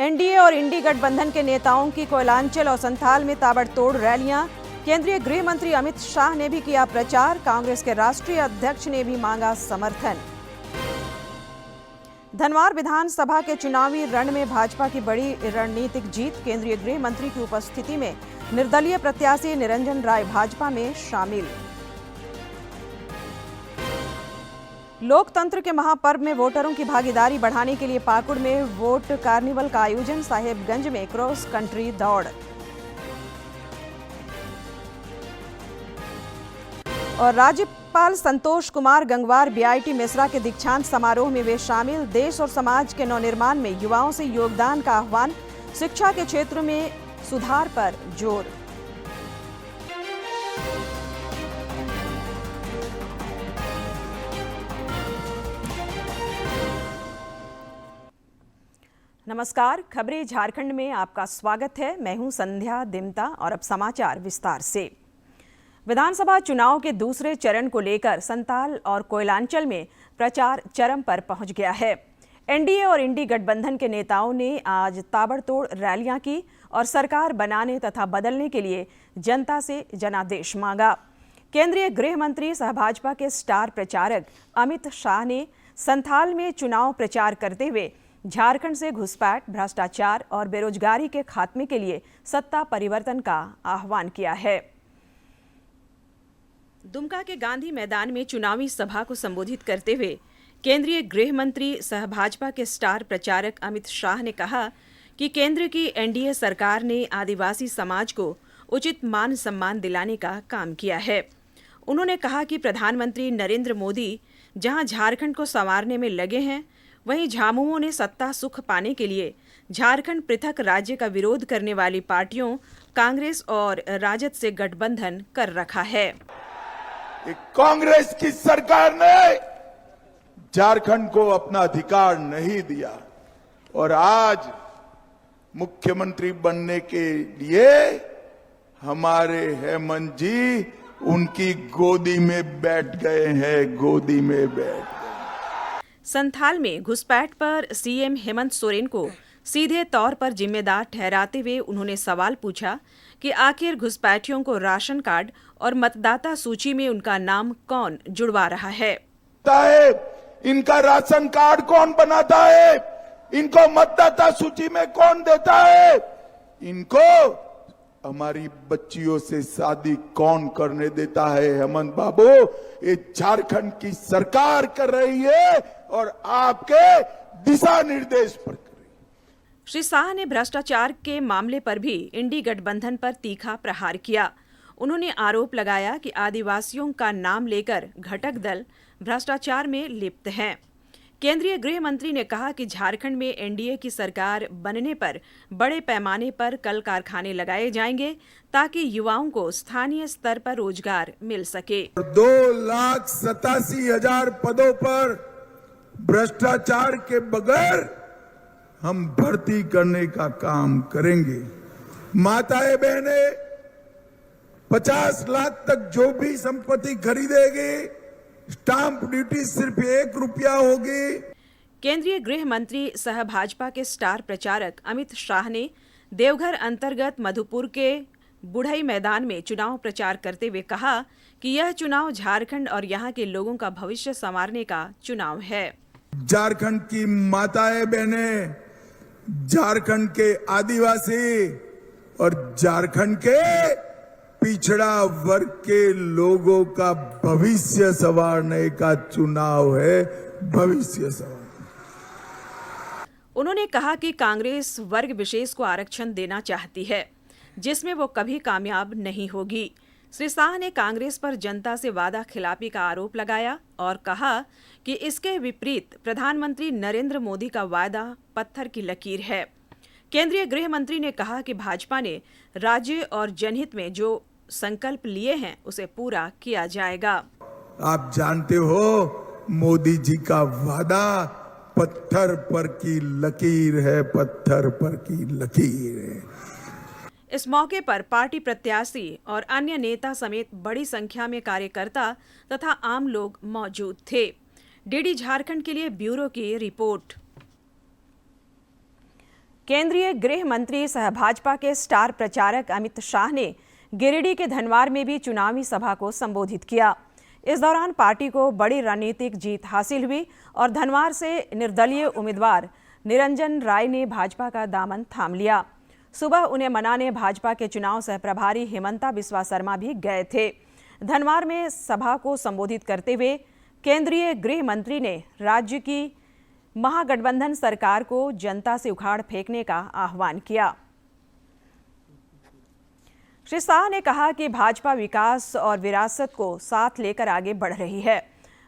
NDA और इंडी गठबंधन के नेताओं की कोयलांचल और संथाल में ताबड़तोड़ रैलियां। केंद्रीय गृह मंत्री अमित शाह ने भी किया प्रचार। कांग्रेस के राष्ट्रीय अध्यक्ष ने भी मांगा समर्थन। धनवार विधानसभा के चुनावी रण में भाजपा की बड़ी रणनीतिक जीत। केंद्रीय गृह मंत्री की उपस्थिति में निर्दलीय प्रत्याशी निरंजन राय भाजपा में शामिल। लोकतंत्र के महापर्व में वोटरों की भागीदारी बढ़ाने के लिए पाकुड़ में वोट कार्निवल का आयोजन। साहेबगंज में क्रॉस कंट्री दौड़। और राज्यपाल संतोष कुमार गंगवार बीआईटी मिश्रा के दीक्षांत समारोह में वे शामिल। देश और समाज के नवनिर्माण में युवाओं से योगदान का आह्वान। शिक्षा के क्षेत्र में सुधार पर जोर। नमस्कार, खबरें झारखंड में आपका स्वागत है। मैं हूं संध्या दिमता और अब समाचार विस्तार से। विधानसभा चुनाव के दूसरे चरण को लेकर संताल और कोयलांचल में प्रचार चरम पर पहुंच गया है। एनडीए और इंडी गठबंधन के नेताओं ने आज ताबड़तोड़ रैलियां की और सरकार बनाने तथा बदलने के लिए जनता से जनादेश मांगा। केंद्रीय गृह मंत्री सह भाजपा के स्टार प्रचारक अमित शाह ने संथाल में चुनाव प्रचार करते हुए झारखंड से घुसपैठ, भ्रष्टाचार और बेरोजगारी के खात्मे के लिए सत्ता परिवर्तन का आह्वान किया है। दुमका के गांधी मैदान में चुनावी सभा को संबोधित करते हुए केंद्रीय गृह मंत्री सह भाजपा के स्टार प्रचारक अमित शाह ने कहा कि केंद्र की एनडीए सरकार ने आदिवासी समाज को उचित मान सम्मान दिलाने का काम किया है। उन्होंने कहा कि प्रधानमंत्री नरेंद्र मोदी जहां झारखंड को संवारने में लगे हैं, वहीं झामुमो ने सत्ता सुख पाने के लिए झारखंड पृथक राज्य का विरोध करने वाली पार्टियों कांग्रेस और राजद से गठबंधन कर रखा है। कांग्रेस की सरकार ने झारखंड को अपना अधिकार नहीं दिया और आज मुख्यमंत्री बनने के लिए हमारे हेमंत जी उनकी गोदी में बैठ गए हैं, गोदी में बैठ गए। संथाल में घुसपैठ पर सीएम हेमंत सोरेन को सीधे तौर पर जिम्मेदार ठहराते हुए उन्होंने सवाल पूछा कि आखिर घुसपैठियों को राशन कार्ड और मतदाता सूची में उनका नाम कौन जुड़वा रहा है। इनका राशन कार्ड कौन बनाता है? इनको मतदाता सूची में कौन देता है? इनको हमारी बच्चियों से शादी कौन करने देता है? हेमंत बाबू, ये झारखंड की सरकार कर रही है और आपके दिशा निर्देश पर कर रही है। श्री शाह ने भ्रष्टाचार के मामले पर भी इंडी गठबंधन पर तीखा प्रहार किया। उन्होंने आरोप लगाया कि आदिवासियों का नाम लेकर घटक दल भ्रष्टाचार में लिप्त हैं। केंद्रीय गृह मंत्री ने कहा कि झारखंड में एनडीए की सरकार बनने पर बड़े पैमाने पर कल कारखाने लगाए जाएंगे ताकि युवाओं को स्थानीय स्तर पर रोजगार मिल सके। 2,87,000 पदों पर भ्रष्टाचार के बगैर हम भर्ती करने का काम करेंगे। माताएं बहनें 50 लाख तक जो भी संपत्ति खरीदेगी, स्टाम्प ड्यूटी सिर्फ 1 रुपया होगी। केंद्रीय गृह मंत्री सह भाजपा के स्टार प्रचारक अमित शाह ने देवघर अंतर्गत मधुपुर के बुढ़ई मैदान में चुनाव प्रचार करते हुए कहा कि यह चुनाव झारखंड और यहां के लोगों का भविष्य संवारने का चुनाव है। झारखंड की माताएं बहनें, झारखंड के आदिवासी और झारखंड के पिछड़ा वर्ग के लोगों का भविष्य संवारने का चुनाव है, भविष्य संवारने। उन्होंने कहा कि कांग्रेस वर्ग विशेष को आरक्षण देना चाहती है, जिसमें वो कभी कामयाब नहीं होगी। श्री शाह ने कांग्रेस पर जनता से वादा खिलाफी का आरोप लगाया और कहा कि इसके विपरीत प्रधानमंत्री नरेंद्र मोदी का वादा पत्थर की लकीर है। केंद्रीय गृह मंत्री ने कहा कि भाजपा ने राज्य और जनहित में जो संकल्प लिए हैं उसे पूरा किया जाएगा। आप जानते हो, मोदी जी का वादा पत्थर पर की लकीर है, पत्थर पर की लकीर है। इस मौके पर पार्टी प्रत्याशी और अन्य नेता समेत बड़ी संख्या में कार्यकर्ता तथा आम लोग मौजूद थे। डीडी झारखंड के लिए ब्यूरो की रिपोर्ट। केंद्रीय गृह मंत्री सह भाजपा के स्टार प्रचारक अमित शाह ने गिरिडीह के धनवार में भी चुनावी सभा को संबोधित किया। इस दौरान पार्टी को बड़ी रणनीतिक जीत हासिल हुई और धनवार से निर्दलीय उम्मीदवार निरंजन राय ने भाजपा का दामन थाम लिया। सुबह उन्हें मनाने भाजपा के चुनाव सह प्रभारी हिमंता बिस्वा शर्मा भी गए थे। धनवार में सभा को संबोधित करते हुए केंद्रीय गृह मंत्री ने राज्य की महागठबंधन सरकार को जनता से उखाड़ फेंकने का आह्वान किया। श्री शाह ने कहा कि भाजपा विकास और विरासत को साथ लेकर आगे बढ़ रही है।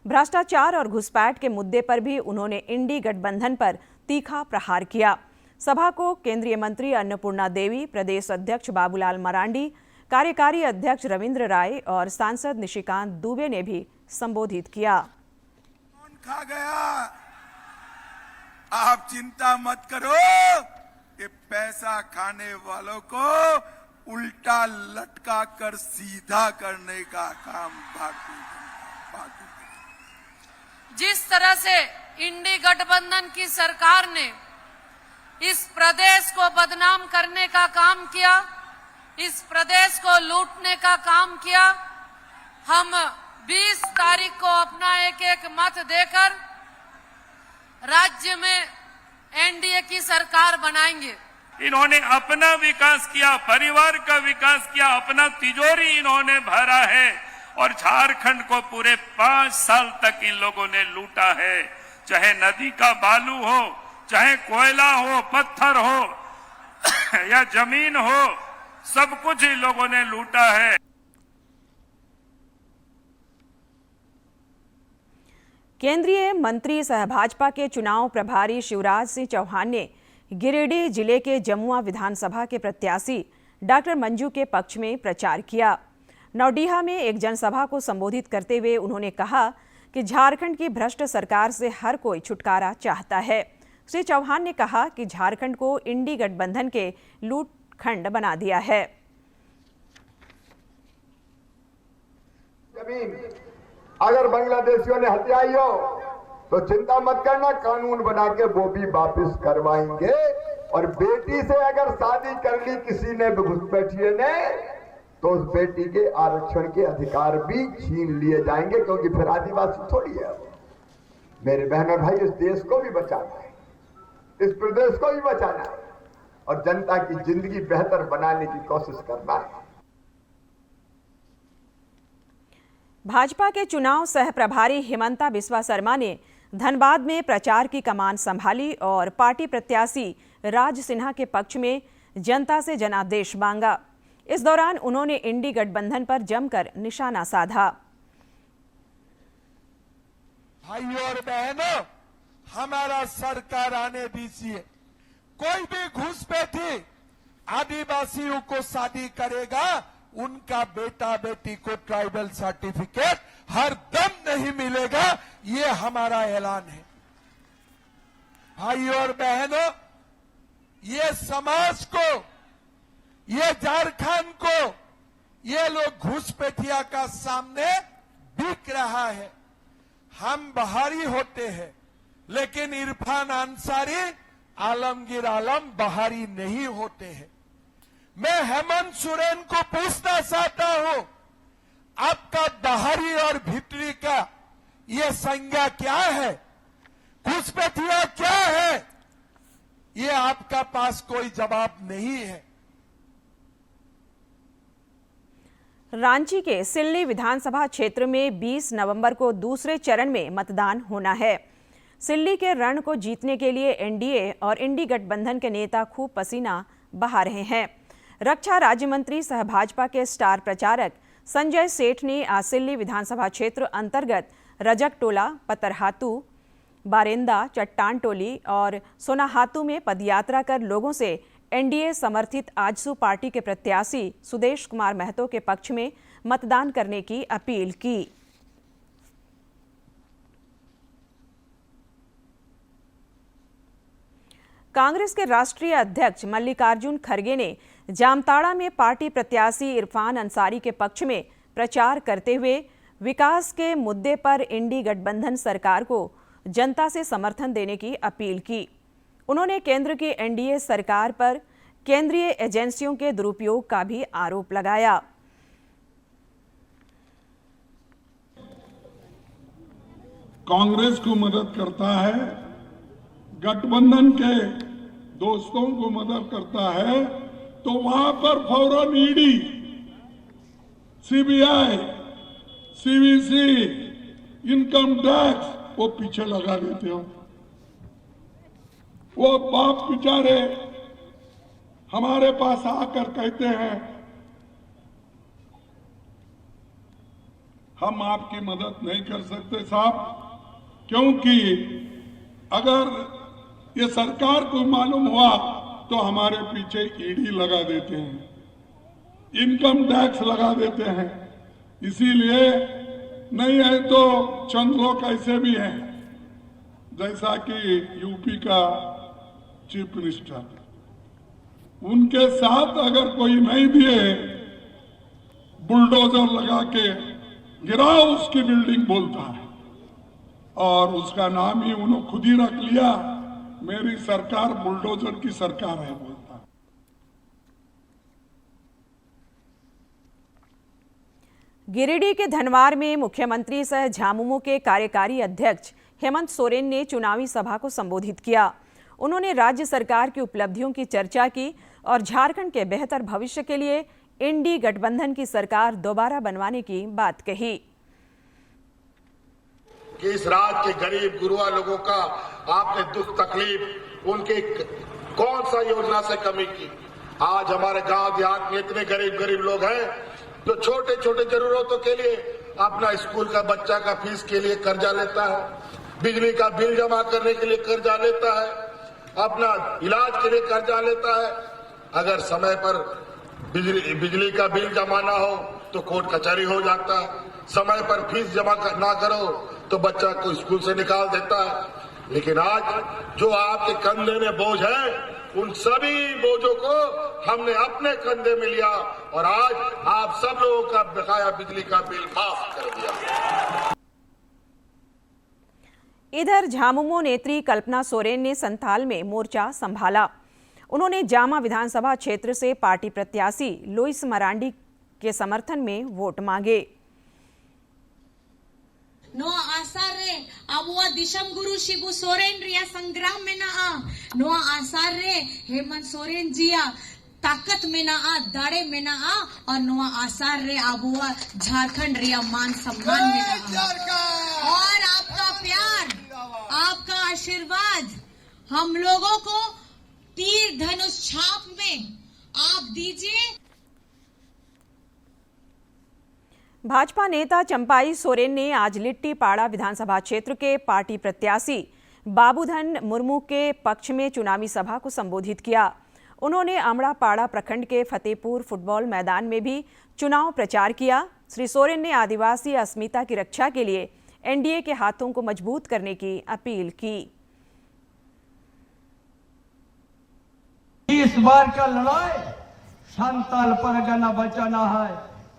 भ्रष्टाचार और घुसपैठ के मुद्दे पर भी उन्होंने इंडी गठबंधन पर तीखा प्रहार किया। सभा को केंद्रीय मंत्री अन्नपूर्णा देवी, प्रदेश अध्यक्ष बाबूलाल मरांडी, कार्यकारी अध्यक्ष रविंद्र राय और सांसद निशिकांत दुबे ने भी संबोधित किया। कौन खा गया? आप चिंता मत करो, ये पैसा खाने वालों को उल्टा लटका कर सीधा करने का काम भारतीय जनता पार्टी। जिस तरह से इंडी गठबंधन की सरकार ने इस प्रदेश को बदनाम करने का काम किया, इस प्रदेश को लूटने का काम किया, हम 20 तारीख को अपना एक एक मत देकर राज्य में एनडीए की सरकार बनाएंगे। इन्होंने अपना विकास किया, परिवार का विकास किया, अपना तिजोरी इन्होंने भरा है और झारखंड को पूरे 5 साल तक इन लोगों ने लूटा है। चाहे नदी का बालू हो, चाहे कोयला हो, पत्थर हो या जमीन हो, सब कुछ इन लोगों ने लूटा है। केंद्रीय मंत्री सह भाजपा के चुनाव प्रभारी शिवराज सिंह चौहान ने गिरिडीह जिले के जमुआ विधानसभा के प्रत्याशी डॉक्टर मंजू के पक्ष में प्रचार किया। नौडीहा में एक जनसभा को संबोधित करते हुए उन्होंने कहा कि झारखंड की भ्रष्ट सरकार से हर कोई छुटकारा चाहता है। श्री चौहान ने कहा कि झारखंड को इंडी गठबंधन के लूटखंड बना दिया है। जमीन अगर बांग्लादेशियों ने हथियाई हो तो चिंता मत करना, कानून बना के वो भी वापस करवाएंगे। और बेटी से अगर शादी कर ली किसी ने, घुसपैठिए ने, तो उस बेटी के आरक्षण के अधिकार भी छीन लिए जाएंगे, क्योंकि फिर आदिवासी थोड़ी है। मेरे बहन और भाई, इस देश को भी बचाना है, इस प्रदेश को भी बचाना है और जनता की जिंदगी बेहतर बनाने की कोशिश करना है। भाजपा के चुनाव सह प्रभारी हिमंता बिस्वा शर्मा ने धनबाद में प्रचार की कमान संभाली और पार्टी प्रत्याशी राज सिन्हा के पक्ष में जनता से जनादेश मांगा। इस दौरान उन्होंने इंडी गठबंधन पर जमकर निशाना साधा। भाइयों और बहनों, हमारा सरकार आने दीजिए। कोई भी घुसपैठी आदिवासियों को शादी करेगा, उनका बेटा बेटी को ट्राइबल सर्टिफिकेट हर दम नहीं मिलेगा, ये हमारा ऐलान है। भाइयों और बहनों, ये समाज को, ये झारखंड को, ये लोग घुसपैठिया का सामने बिक रहा है। हम बाहरी होते हैं, लेकिन इरफान अंसारी, आलमगीर आलम बाहरी नहीं होते हैं। मैं हेमंत सोरेन को पूछना चाहता हूं, आपका बाहरी और भीतरी का ये संज्ञा क्या है? घुसपैठिया क्या है? ये आपका पास कोई जवाब नहीं है। रांची के सिल्ली विधानसभा क्षेत्र में 20 नवंबर को दूसरे चरण में मतदान होना है। सिल्ली के रण को जीतने के लिए एनडीए और इंडी गठबंधन के नेता खूब पसीना बहा रहे हैं। रक्षा राज्य मंत्री सह भाजपा के स्टार प्रचारक संजय सेठ ने आज सिल्ली विधानसभा क्षेत्र अंतर्गत रजक टोला, पतरहातू, बारेंदा, चट्टान टोली और सोनाहातू में पदयात्रा कर लोगों से एनडीए समर्थित आजसू पार्टी के प्रत्याशी सुदेश कुमार महतो के पक्ष में मतदान करने की अपील की। कांग्रेस के राष्ट्रीय अध्यक्ष मल्लिकार्जुन खड़गे ने जामताड़ा में पार्टी प्रत्याशी इरफान अंसारी के पक्ष में प्रचार करते हुए विकास के मुद्दे पर इंडी गठबंधन सरकार को जनता से समर्थन देने की अपील की। उन्होंने केंद्र की एनडीए सरकार पर केंद्रीय एजेंसियों के दुरुपयोग का भी आरोप लगाया। कांग्रेस को मदद करता है, गठबंधन के दोस्तों को मदद करता है, तो वहां पर फौरन ED, CBI, CVC, income tax वो पीछे लगा देते हो। वो बाप बेचारे हमारे पास आकर कहते हैं हम आपकी मदद नहीं कर सकते साहब, क्योंकि अगर ये सरकार को मालूम हुआ तो हमारे पीछे ईडी लगा देते हैं, इनकम टैक्स लगा देते हैं। इसीलिए नहीं है तो चंद लोग ऐसे भी हैं, जैसा कि यूपी का चीफ मिनिस्टर, उनके साथ अगर कोई नहीं दिए, बुलडोजर लगा के गिराओ उसकी बिल्डिंग बोलता है, और उसका नाम ही उन्होंने खुद ही रख लिया, मेरी सरकार बुलडोजर की सरकार है बोलता। गिरिडीह के धनवार में मुख्यमंत्री सह झामुमो के कार्यकारी अध्यक्ष हेमंत सोरेन ने चुनावी सभा को संबोधित किया। उन्होंने राज्य सरकार की उपलब्धियों की चर्चा की और झारखंड के बेहतर भविष्य के लिए इंडी गठबंधन की सरकार दोबारा बनवाने की बात कही। कि इस राज्य के गरीब गुरुआ लोगों का आपने दुख तकलीफ उनके कौन सा योजना से कमी की। आज हमारे गांव देहात में इतने गरीब लोग हैं जो छोटे छोटे जरूरतों के लिए अपना स्कूल का बच्चा का फीस के लिए कर्जा लेता है, बिजली का बिल जमा करने के लिए कर्जा लेता है, अपना इलाज के लिए कर्जा लेता है। अगर समय पर बिजली का बिल जमा ना हो तो कोर्ट कचहरी हो जाता है, समय पर फीस जमा ना करो तो बच्चा को स्कूल से निकाल देता है। लेकिन आज जो आपके कंधे में बोझ है, उन सभी बोझों को हमने अपने कंधे में लिया और आज आप सब लोगों का बकाया बिजली का बिल माफ कर दिया। इधर झामुमो नेत्री कल्पना सोरेन ने संथाल में मोर्चा संभाला। उन्होंने जामा विधानसभा क्षेत्र से पार्टी प्रत्याशी लुइस मरांडी के समर्थन में वोट मांगे। Noa asare abua disham guru shibu soren ria sangram में ना आ noa asare हेमंत सोरेन जिया ताकत में ना आ, दाड़े में ना आ, और noa asare abua झारखंड रिया मान सम्मान में ना आ। और आपका प्यार, आपका आशीर्वाद हम लोगों को तीर धनुष छाप में आप दीजिए। भाजपा नेता चंपाई सोरेन ने आज लिट्टीपाड़ा विधानसभा क्षेत्र के पार्टी प्रत्याशी बाबूधन मुर्मू के पक्ष में चुनावी सभा को संबोधित किया। उन्होंने अमड़ापाड़ा प्रखंड के फतेहपुर फुटबॉल मैदान में भी चुनाव प्रचार किया। श्री सोरेन ने आदिवासी अस्मिता की रक्षा के लिए एनडीए के हाथों को मजबूत करने की अपील की। इस बार का लड़ाई संताल परगना बचाना है,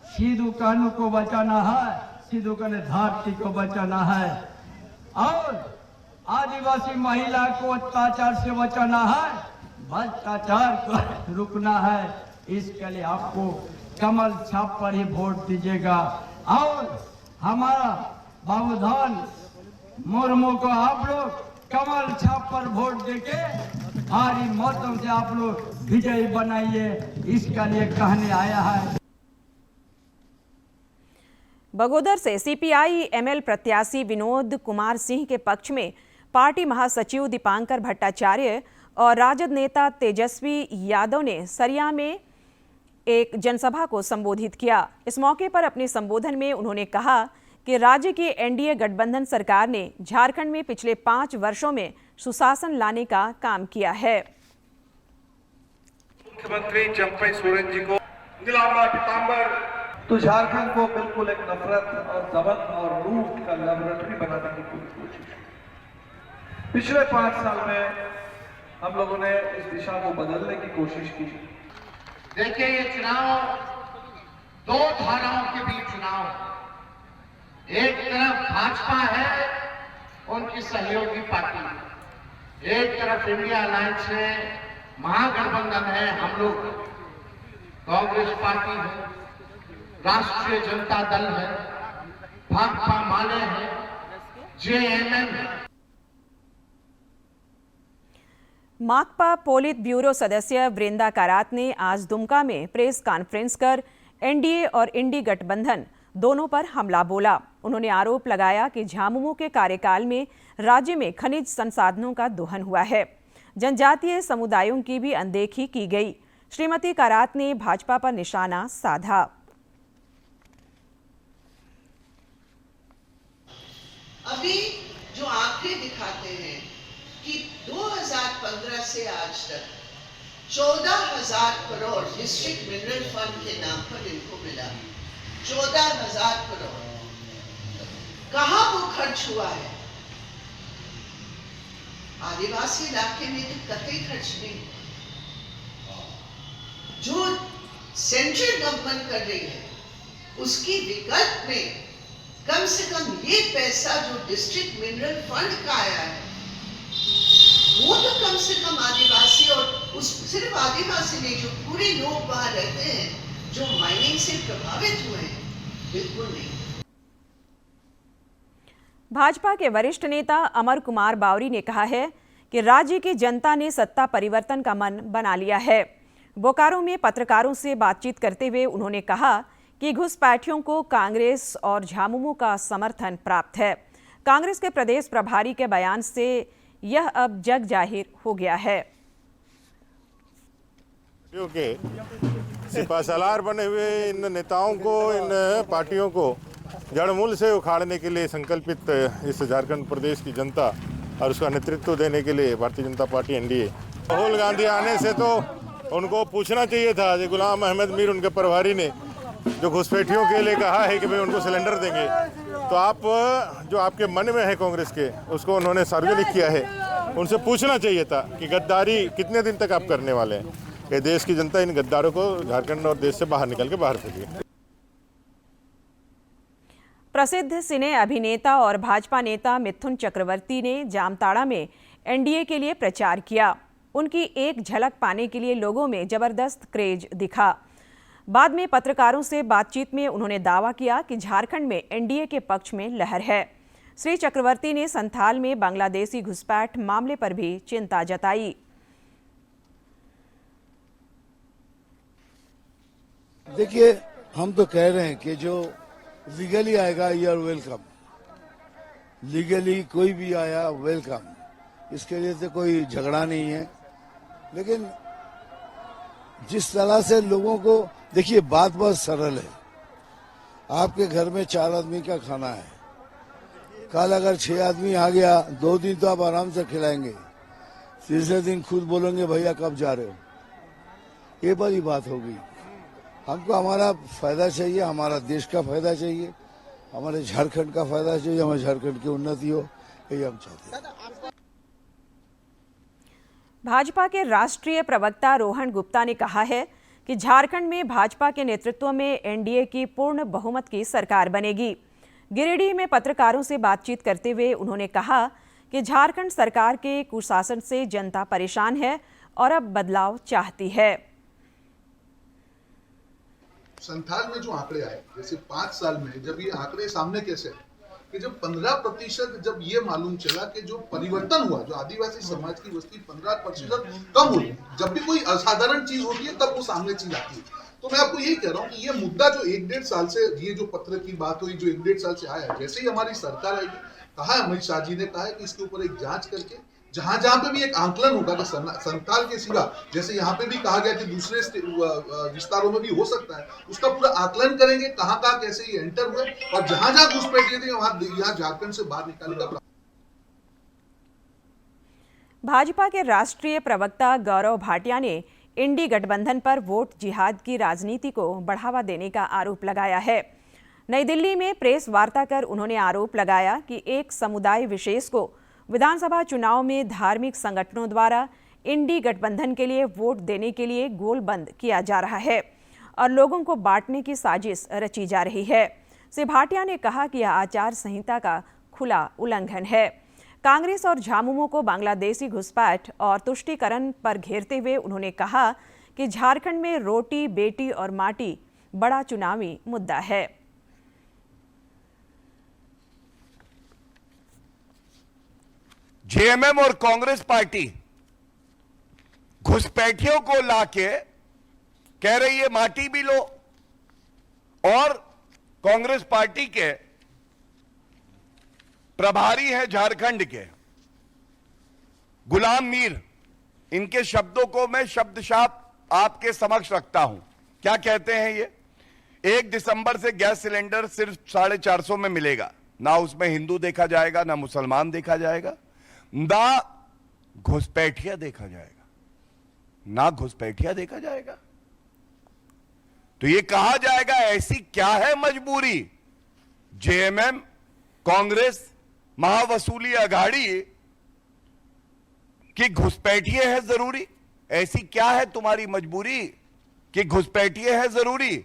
सिद्धू कानू को बचाना है, सिद्धू कानू धरती को बचाना है, और आदिवासी महिला को अत्याचार से बचाना है, भ्रष्टाचार को रुकना है। इसके लिए आपको कमल छाप पर ही वोट दीजिएगा और हमारा बाबूधन मुर्मू को आप लोग कमल छाप पर वोट देके भारी मतों से आप लोग विजयी बनाइए। इसके लिए कहने आया है। बगोदर से सीपीआई एमएल प्रत्याशी विनोद कुमार सिंह के पक्ष में पार्टी महासचिव दीपांकर भट्टाचार्य और राजद नेता तेजस्वी यादव ने सरिया में एक जनसभा को संबोधित किया। इस मौके पर अपने संबोधन में उन्होंने कहा कि राज्य की एनडीए गठबंधन सरकार ने झारखंड में पिछले 5 वर्षों में सुशासन लाने का काम किया है। मुख्यमंत्री चंपाई सोरेन जी को नीलांबर पीतांबर तो झारखंड को बिल्कुल एक नफरत और दबंग और लूट का लेबोरेटरी बनाने की पूरी कोशिश। पिछले 5 साल में हम लोगों ने इस दिशा को बदलने की कोशिश की। देखिए, ये चुनाव 2 धाराओं के बीच चुनाव। एक तरफ भाजपा है, उनकी सहयोगी पार्टी, एक तरफ इंडिया अलायंस है, महागठबंधन है, हम लोग कांग्रेस पार्टी है, राष्ट्रीय जनता दल है, भाकपा माले है, जेएमएम है। माकपा पोलित ब्यूरो सदस्य वृंदा कारात ने आज दुमका में प्रेस कॉन्फ्रेंस कर एनडीए और इंडी गठबंधन दोनों पर हमला बोला। उन्होंने आरोप लगाया कि झामुमो के कार्यकाल में राज्य में खनिज संसाधनों का दोहन हुआ है, जनजातीय समुदायों की भी अनदेखी की गई। श्रीमती कारात ने भाजपा पर निशाना साधा। अभी जो आंकड़े दिखाते हैं कि 2015 से आज तक 14,000 करोड़ डिस्ट्रिक्ट मिनरल फंड के नाम पर इनको मिला। 14,000 करोड़ कहां वो खर्च हुआ है? आदिवासी इलाके में तो कतई खर्च नहीं। जो सेंट्रल गवर्नमेंट कर रही है उसकी विकल्प में कम से कम ये पैसा जो डिस्ट्रिक्ट मिनरल फंड का आया है वो तो कम से कम आदिवासी, और उस सिर्फ आदिवासी नहीं, जो पूरे लोग वहां रहते हैं, जो माइनिंग से प्रभावित हुए हैं, बिल्कुल नहीं। भाजपा के वरिष्ठ नेता अमर कुमार बावरी ने कहा है कि राज्य की जनता ने सत्ता परिवर्तन का मन बना लिया है। बोकारो में पत्रकारों से बातचीत करते हुए उन्होंने कहा कि घुसपैठियों को कांग्रेस और झामुमो का समर्थन प्राप्त है। कांग्रेस के प्रदेश प्रभारी के बयान से यह अब जग जाहिर हो गया है। क्योंकि सिपासलार बने हुए इन नेताओं को, इन पार्टियों को जड़मूल से उखाड़ने के लिए संकल्पित इस झारखंड प्रदेश की जनता और उसका नेतृत्व देने के लिए भारतीय जनता पार्टी एनडीए। राहुल गांधी आने से तो उनको पूछना चाहिए था, जो गुलाम अहमद मीर उनके प्रभारी ने जो घुसपैठियों के लिए कहा है कि भाई उनको सिलेंडर देंगे, तो आप जो आपके मन में है कांग्रेस के, उसको उन्होंने सार्वजनिक किया है। उनसे पूछना चाहिए था कि गद्दारी कितने दिन तक आप करने वाले हैं। ये देश की जनता इन गद्दारों को झारखंड और देश से बाहर निकल के बाहर फेंकिए। प्रसिद्ध सिने अभिनेता और भाजपा नेता मिथुन चक्रवर्ती ने जामताड़ा में एनडीए के लिए प्रचार किया। उनकी एक झलक पाने के लिए लोगों में जबरदस्त क्रेज दिखा। बाद में पत्रकारों से बातचीत में उन्होंने दावा किया कि झारखंड में एनडीए के पक्ष में लहर है। श्री चक्रवर्ती ने संथाल में बांग्लादेशी घुसपैठ मामले पर भी चिंता जताई। देखिए, हम तो कह रहे हैं कि जो लीगली आएगा यू आर वेलकम, लीगली कोई भी आया वेलकम, इसके लिए तो कोई झगड़ा नहीं है। लेकिन जिस तरह से लोगों को, देखिए बात बहुत सरल है। आपके घर में 4 आदमी का खाना है, कल अगर 6 आदमी आ गया, 2 दिन तो आप आराम से खिलाएंगे, तीसरे दिन खुद बोलेंगे भैया कब जा रहे हो। ये बड़ी बात होगी। हमको हमारा फायदा चाहिए, हमारा देश का फायदा चाहिए, हमारे झारखंड का फायदा चाहिए, हमारे झारखंड की उन्नति हो, यही हम चाहते हैं। भाजपा के राष्ट्रीय प्रवक्ता रोहन गुप्ता ने कहा है कि झारखंड में भाजपा के नेतृत्व में एनडीए की पूर्ण बहुमत की सरकार बनेगी। गिरिडीह में पत्रकारों से बातचीत करते हुए उन्होंने कहा कि झारखंड सरकार के कुशासन से जनता परेशान है और अब बदलाव चाहती है। संथाल में जो आंकड़े आए, जैसे 5 साल में जब ये आंकड़े सामने कैसे कि जब 15% जब ये मालूम चला कि जो परिवर्तन हुआ, जो आदिवासी समाज की वस्ती 15% कम हुई, जब भी कोई असाधारण चीज होती है तब वो सामने चीज आती है। तो मैं आपको यही कह रहा हूँ कि ये मुद्दा जो 1-1.5 साल से, ये जो पत्र की बात हुई जो 1-1.5 साल से आया, जैसे ही हमारी सरकार आएगी, कहा है अमित शाह जी ने कहा है कि इसके ऊपर एक जांच करके जहां जहां पे भी एक आंकलन होगा कि संथाल के सिवा, जैसे यहाँ पे भी कहा गया कि दूसरे विस्तारों में भी हो सकता है, उसका पूरा आकलन करेंगे, कहाँ कैसे ये एंटर हुए और जहां जहां घुसपैठिए थे वहां झारखंड से बाहर निकालेगा। भाजपा के राष्ट्रीय प्रवक्ता गौरव भाटिया ने इंडी गठबंधन पर वोट जिहाद की राजनीति को बढ़ावा देने का आरोप लगाया है। नई दिल्ली में प्रेस वार्ता कर उन्होंने आरोप लगाया कि एक समुदाय विशेष को विधानसभा चुनाव में धार्मिक संगठनों द्वारा इंडी गठबंधन के लिए वोट देने के लिए गोलबंद किया जा रहा है और लोगों को बांटने की साजिश रची जा रही है। श्री भाटिया ने कहा कि यह आचार संहिता का खुला उल्लंघन है। कांग्रेस और झामुमो को बांग्लादेशी घुसपैठ और तुष्टीकरण पर घेरते हुए उन्होंने कहा कि झारखंड में रोटी बेटी और माटी बड़ा चुनावी मुद्दा है। जेएमएम और कांग्रेस पार्टी घुसपैठियों को लाके कह रही है माटी भी लो, और कांग्रेस पार्टी के प्रभारी हैं झारखंड के गुलाम मीर, इनके शब्दों को मैं शब्दशाप आपके समक्ष रखता हूं। क्या कहते हैं ये? 1 दिसंबर से गैस सिलेंडर सिर्फ 450 में मिलेगा, ना उसमें हिंदू देखा जाएगा, ना मुसलमान देखा जाएगा, ना घुसपैठिया देखा जाएगा, ना घुसपैठिया देखा जाएगा। तो ये कहा जाएगा ऐसी क्या है मजबूरी जेएमएम, कांग्रेस, महावसूली अघाड़ी कि घुसपैठिए है जरूरी? ऐसी क्या है तुम्हारी मजबूरी कि घुसपैठिए है जरूरी?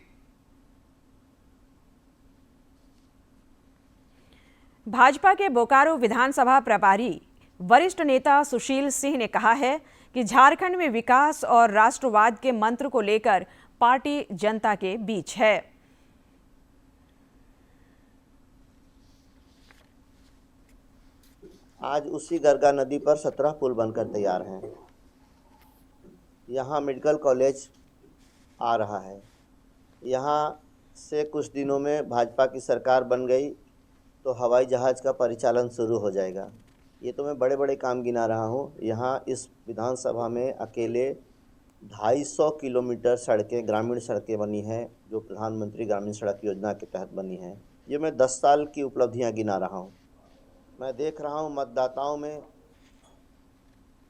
भाजपा के बोकारो विधानसभा प्रभारी वरिष्ठ नेता सुशील सिंह ने कहा है कि झारखंड में विकास और राष्ट्रवाद के मंत्र को लेकर पार्टी जनता के बीच है। आज उसी गरगा नदी पर 17 पुल बनकर तैयार हैं। यहाँ मेडिकल कॉलेज आ रहा है। यहाँ से कुछ दिनों में भाजपा की सरकार बन गई तो हवाई जहाज़ का परिचालन शुरू हो जाएगा। ये तो मैं बड़े बड़े काम गिना रहा हूँ। यहाँ इस विधानसभा में अकेले 250 किलोमीटर सड़कें, ग्रामीण सड़कें बनी हैं, जो प्रधानमंत्री ग्रामीण सड़क योजना के तहत बनी हैं। ये मैं 10 साल की उपलब्धियाँ गिना रहा हूँ। मैं देख रहा हूँ मतदाताओं में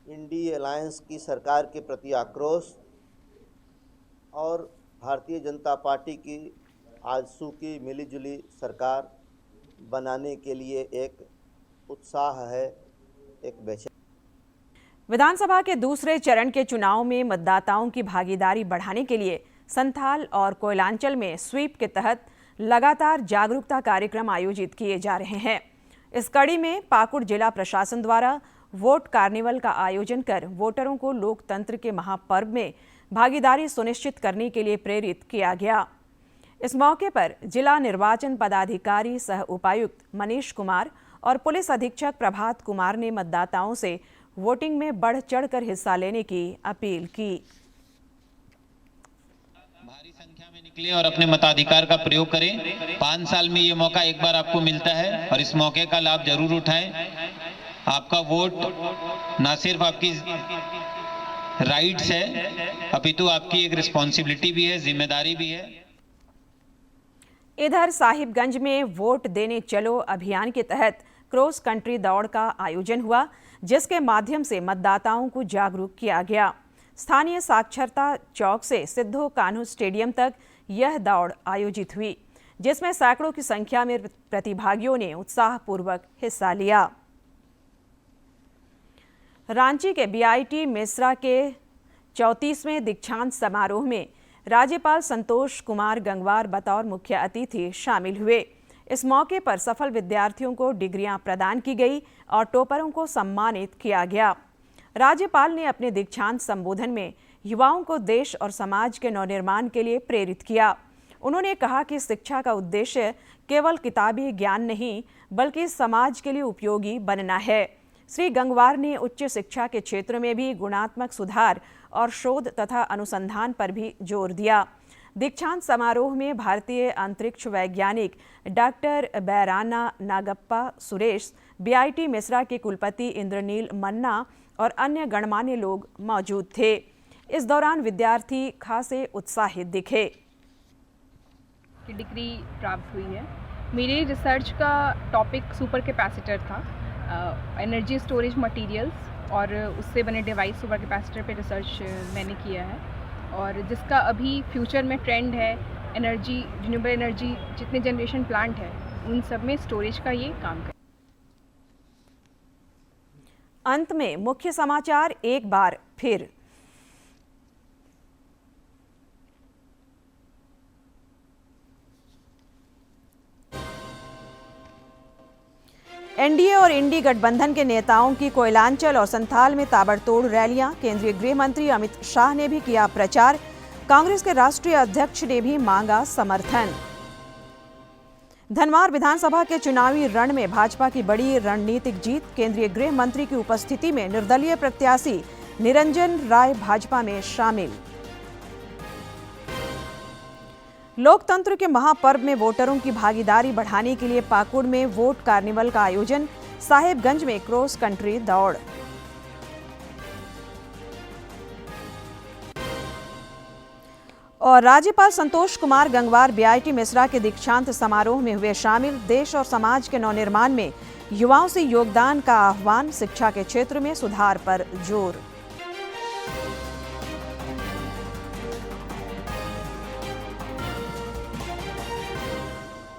इंडी अलायंस की सरकार के प्रति आक्रोश और भारतीय जनता पार्टी की आजसू की मिलीजुली सरकार बनाने के लिए एक उत्साह है, एक बेचैनी। विधानसभा के दूसरे चरण के चुनाव में मतदाताओं की भागीदारी बढ़ाने के लिए संथाल और कोयलांचल में स्वीप के तहत लगातार जागरूकता कार्यक्रम आयोजित किए जा रहे हैं। इस कड़ी में पाकुड़ जिला प्रशासन द्वारा वोट कार्निवल का आयोजन कर वोटरों को लोकतंत्र के महापर्व में भागीदारी सुनिश्चित करने के लिए प्रेरित किया गया। इस मौके पर जिला निर्वाचन पदाधिकारी सह उपायुक्त मनीष कुमार और पुलिस अधीक्षक प्रभात कुमार ने मतदाताओं से वोटिंग में बढ़ चढ़कर हिस्सा लेने की अपील की। भारी संख्या में निकले और अपने मताधिकार का प्रयोग करें। 5 साल में ये मौका एक बार आपको मिलता है और इस मौके का लाभ जरूर उठाएं। आपका वोट ना सिर्फ आपकी राइट्स है, अपितु आपकी एक रिस्पॉन्सिबिलिटी भी है, जिम्मेदारी भी है। इधर साहिबगंज में वोट देने चलो अभियान के तहत क्रॉस कंट्री दौड़ का आयोजन हुआ, जिसके माध्यम से मतदाताओं को जागरूक किया गया। स्थानीय साक्षरता चौक से सिद्धो कान्हू स्टेडियम तक यह दौड़ आयोजित हुई, जिसमें सैकड़ों की संख्या में प्रतिभागियों ने उत्साहपूर्वक हिस्सा लिया। रांची के बीआईटी मेसरा के 34वें दीक्षांत समारोह में राज्यपाल संतोष कुमार गंगवार बतौर मुख्य अतिथि शामिल हुए। इस मौके पर सफल विद्यार्थियों को डिग्रियां प्रदान की गई और टॉपरों को सम्मानित किया गया। राज्यपाल ने अपने दीक्षांत संबोधन में युवाओं को देश और समाज के नवनिर्माण के लिए प्रेरित किया। उन्होंने कहा कि शिक्षा का उद्देश्य केवल किताबी ज्ञान नहीं, बल्कि समाज के लिए उपयोगी बनना है। श्री गंगवार ने उच्च शिक्षा के क्षेत्र में भी गुणात्मक सुधार और शोध तथा अनुसंधान पर भी जोर दिया। दीक्षांत समारोह में भारतीय अंतरिक्ष वैज्ञानिक डॉक्टर बैराना नागप्पा सुरेश, बीआईटी मेसरा के कुलपति इंद्रनील मन्ना और अन्य गणमान्य लोग मौजूद थे। इस दौरान विद्यार्थी खासे उत्साहित दिखे। डिग्री प्राप्त हुई है। मेरे रिसर्च का टॉपिक सुपर कैपेसिटर था, एनर्जी स्टोरेज मटेरियल्स और उससे बने डिवाइस सुपर कैपेसिटर पे रिसर्च मैंने किया है, और जिसका अभी फ्यूचर में ट्रेंड है एनर्जी, रिन्यूएबल एनर्जी, जितने जनरेशन प्लांट है उन सब में स्टोरेज का ये काम कर। अंत में मुख्य समाचार एक बार फिर। एनडीए और इंडी गठबंधन के नेताओं की कोयलांचल और संथाल में ताबड़तोड़ रैलियां। केंद्रीय गृह मंत्री अमित शाह ने भी किया प्रचार। कांग्रेस के राष्ट्रीय अध्यक्ष ने भी मांगा समर्थन। धनवार विधानसभा के चुनावी रण में भाजपा की बड़ी रणनीतिक जीत। केंद्रीय गृह मंत्री की उपस्थिति में निर्दलीय प्रत्याशी निरंजन राय भाजपा में शामिल। लोकतंत्र के महापर्व में वोटरों की भागीदारी बढ़ाने के लिए पाकुड़ में वोट कार्निवल का आयोजन। साहेबगंज में क्रॉस कंट्री दौड़। और राज्यपाल संतोष कुमार गंगवार बीआईटी मिश्रा के दीक्षांत समारोह में हुए शामिल। देश और समाज के नवनिर्माण में युवाओं से योगदान का आह्वान। शिक्षा के क्षेत्र में सुधार पर जोर।